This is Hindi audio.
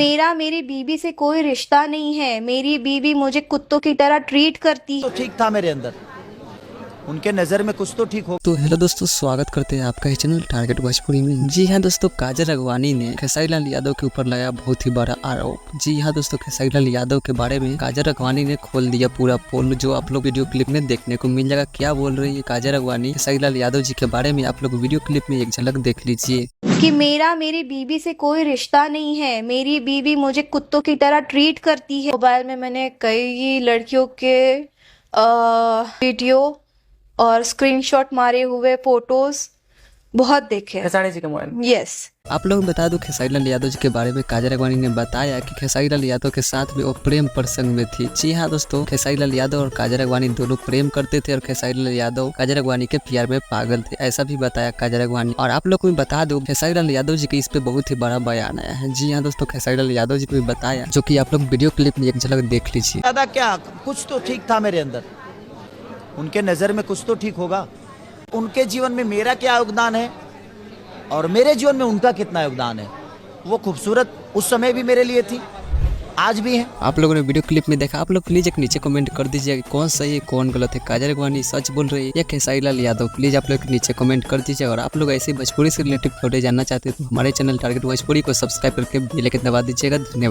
मेरा मेरी बीवी से कोई रिश्ता नहीं है। मेरी बीवी मुझे कुत्तों की तरह ट्रीट करती तो है। ठीक था मेरे अंदर, उनके नज़र में कुछ तो ठीक हो। तो हेलो दोस्तों, स्वागत करते हैं आपका इस चैनल टारगेट भोजपुरी में। जी हाँ दोस्तों, काजल अगवानी ने खेसारी लाल यादव के ऊपर लगाया बहुत ही बड़ा आरोप। जी हाँ दोस्तों, खेसारी लाल यादव के बारे में काजल अगवानी ने खोल दिया पूरा पोल, जो आप लोग वीडियो क्लिप में देखने को मिल जाएगा। क्या बोल रही है काजल अगवानी खेसारी लाल यादव जी के बारे में, आप लोग वीडियो क्लिप में एक झलक देख लीजिए। कि मेरा मेरी बीवी से कोई रिश्ता नहीं है। मेरी बीवी मुझे कुत्तों की तरह ट्रीट करती है। मोबाइल में मैंने कई लड़कियों के वीडियो और स्क्रीनशॉट मारे हुए फोटोज बहुत देखे। खेसारी जी के मोबाइल। यस। आप लोग बता दो, खेसारी लाल यादव जी के बारे में काजल अगवानी ने बताया कि खेसारी लाल यादव के साथ भी वो प्रेम प्रसंग में थी। जी हाँ दोस्तों, खेसारी लाल यादव और काजल अगवानी दोनों प्रेम करते थे और खेसारी लाल यादव काजल अगवानी के प्यार में पागल थे, ऐसा भी बताया काजल अगवानी। और आप लोग को भी बता दो, खेसारी लाल यादव जी के इस पे बहुत ही बड़ा बयान आया है। जी हाँ दोस्तों, खेसारी लाल यादव जी ने भी बताया, जो की आप लोग वीडियो क्लिप में एक झलक देख लीजिए। दादा क्या कुछ तो ठीक था मेरे अंदर, उनके नज़र में कुछ तो ठीक होगा। उनके जीवन में मेरा क्या योगदान है और मेरे जीवन में उनका कितना योगदान है। वो खूबसूरत उस समय भी मेरे लिए थी, आज भी है। आप लोगों ने वीडियो क्लिप में देखा, आप लोग प्लीज एक नीचे कमेंट कर दीजिए कि कौन सही है कौन गलत है, काजल अगवानी सच बोल रही है या खेसारी लाल यादव। प्लीज आप लोग नीचे कमेंट कर दीजिए। और आप लोग ऐसे भोजपुरी से रिलेटेड वीडियो जानना चाहते हैं तो हमारे चैनल टारगेट भोजपुरी को सब्सक्राइब करके बेल आइकन दबा दीजिएगा। धन्यवाद।